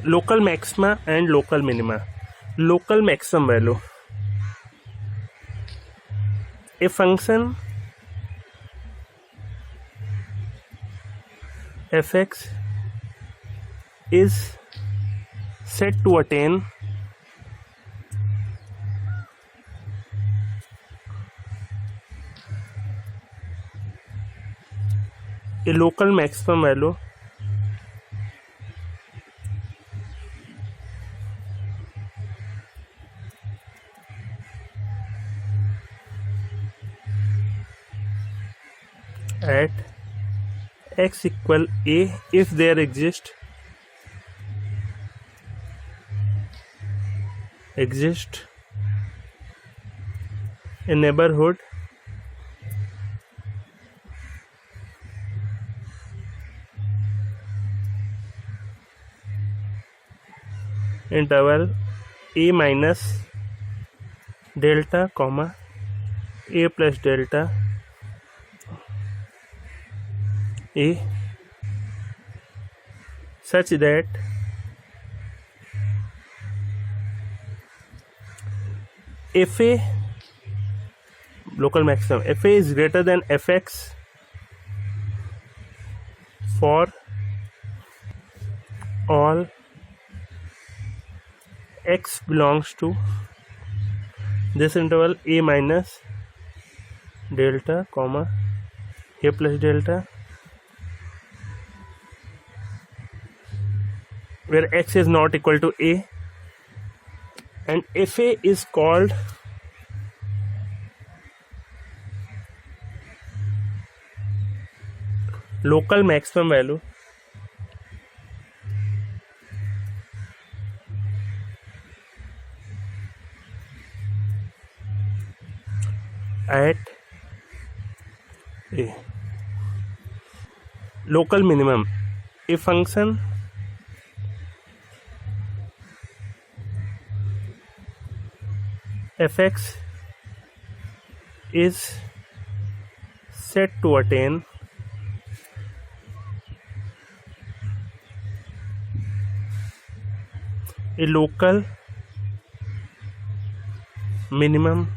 local maxima and local minima. Local maximum value. A function fx is said to attain a local maximum value at x equal a if there exist a neighborhood interval a minus delta comma a plus delta a such that fa local maximum fa is greater than fx for all x belongs to this interval a minus delta comma a plus delta, where x is not equal to a, and fa is called local maximum value at a. Local minimum. A function fx is said to attain a local minimum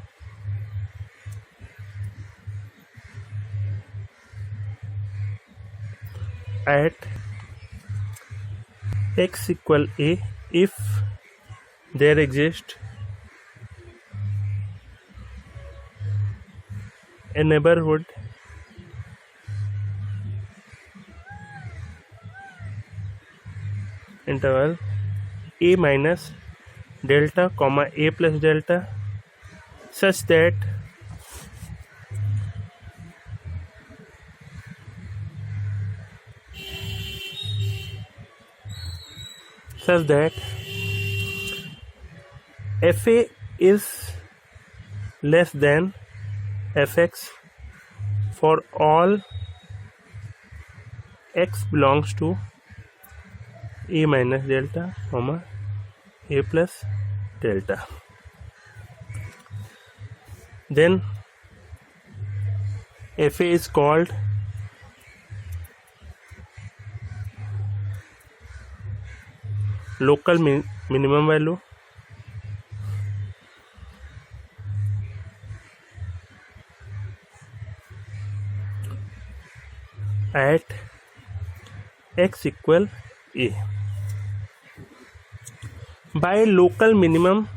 at x equal a if there exists a neighborhood interval a minus delta comma a plus delta such that fa is less than fx for all x belongs to a minus delta comma a plus delta. Then fa is called local minimum value at x equal a. By local minimum,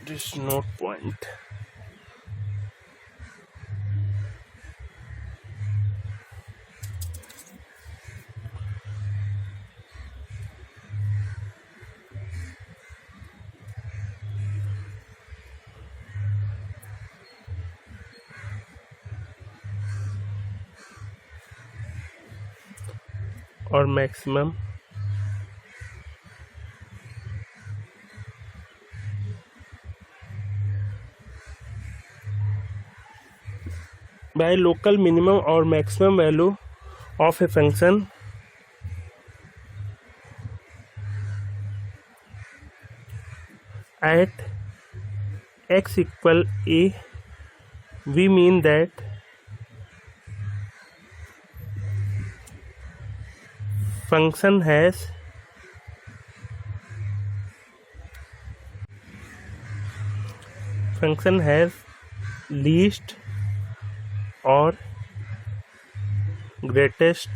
this note point, or maximum by local minimum or maximum value of a function at x equal a, we mean that function has least or greatest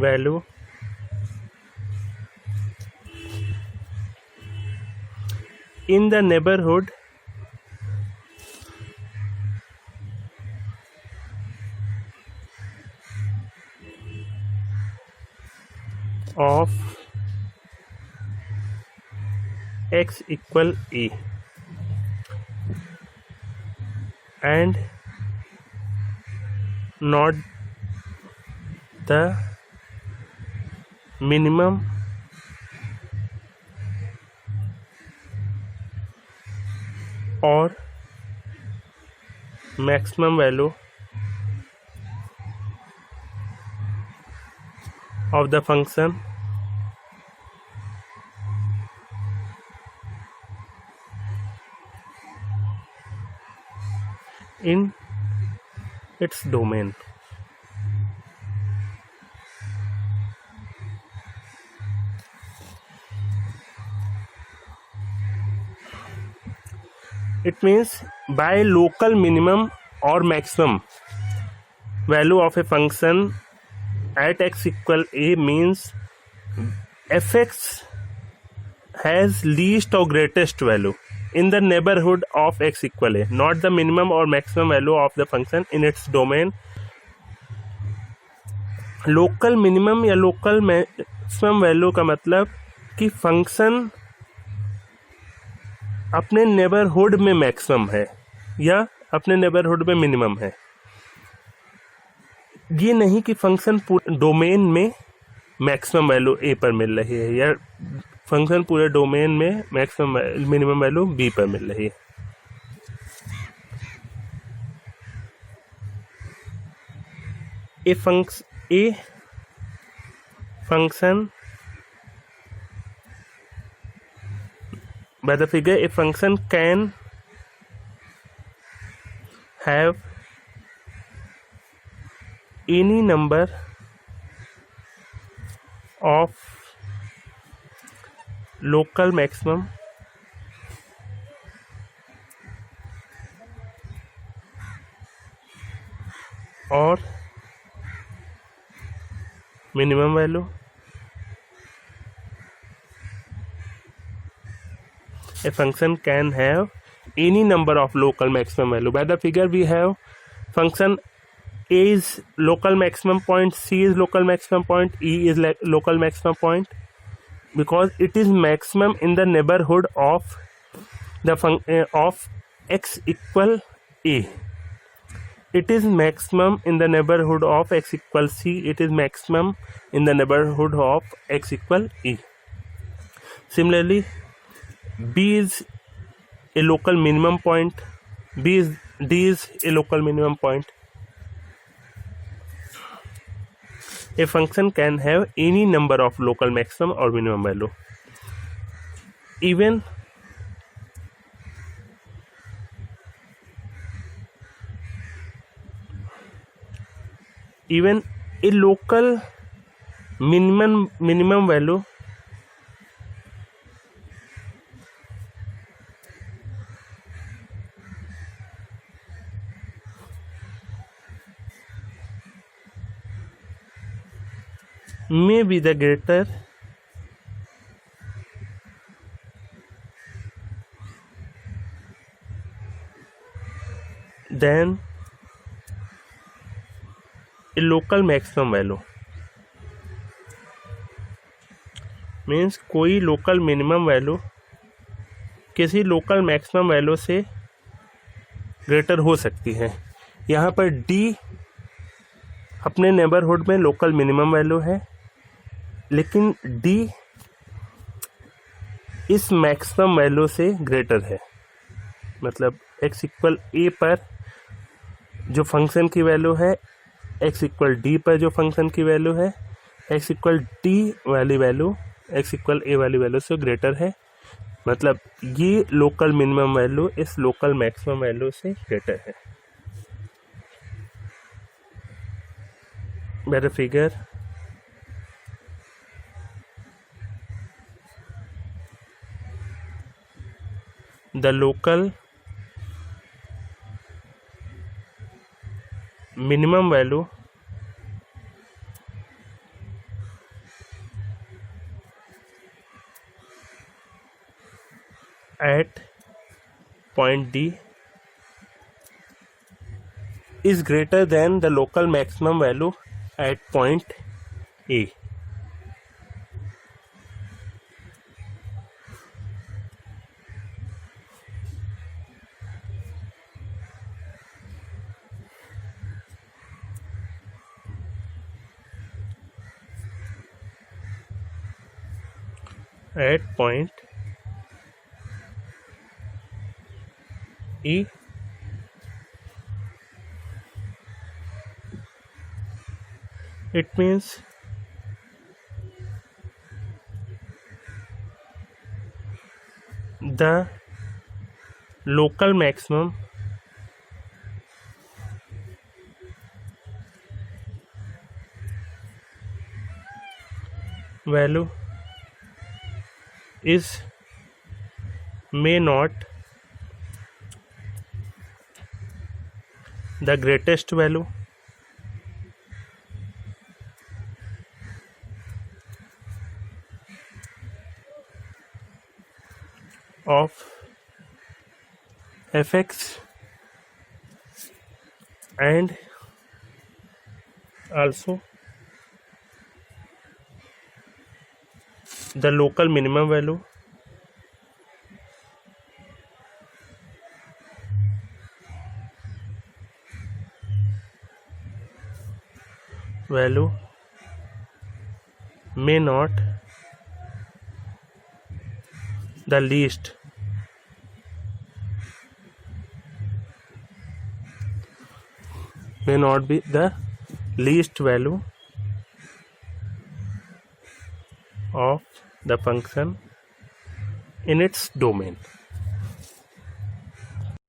value in the neighborhood of x equal a and not the minimum or maximum value of the function in its domain. It means by local minimum or maximum value of a function at x equal a means fx has least or greatest value in the neighborhood of x equal a, not the minimum or maximum value of the function in its domain. Local minimum या local maximum value का मतलब कि function अपने neighbourhood में maximum है या अपने neighbourhood में मिनिमम है. ये नहीं कि फंक्शन डोमेन में मैक्सिमम वैल्यू ए पर मिल रही है या फंक्शन पूरे डोमेन में मैक्सिमम मिनिमम वैल्यू बी पर मिल रही है. A function by the figure a function can have any number of local maximum or minimum value. A function can have any number of local maximum value. By the figure we have function a is local maximum point, c is local maximum point, e is local maximum point, because it is maximum in the neighborhood of the of x equal a. It is maximum in the neighborhood of x equal c. It is maximum in the neighborhood of x equal e. Similarly, b is a local minimum point, d is a local minimum point. A function can have any number of local maximum or minimum value. Even a local minimum value may be the greater than a local maximum value. Means कोई local minimum value किसी local maximum value से greater हो सकती है. यहाँ पर d अपने neighbourhood में लोकल मिनिमम वैल्यू है, लेकिन d इस मैक्सिमम वैल्यू से ग्रेटर है. मतलब x इक्वल a पर जो फंक्शन की वैल्यू है, x इक्वल d पर जो फंक्शन की वैल्यू है, x इक्वल d वाली वैल्यू x इक्वल a वाली वैल्यू से ग्रेटर है. मतलब ये लोकल मिनिमम वैल्यू इस लोकल मैक्सिमम वैल्यू से ग्रेटर है. by the figure, the local minimum value at point D is greater than the local maximum value at point A. At point E, it means the local maximum value is may not the greatest value of fx, and also the local minimum value may not the least may not be the least value of the function in its domain.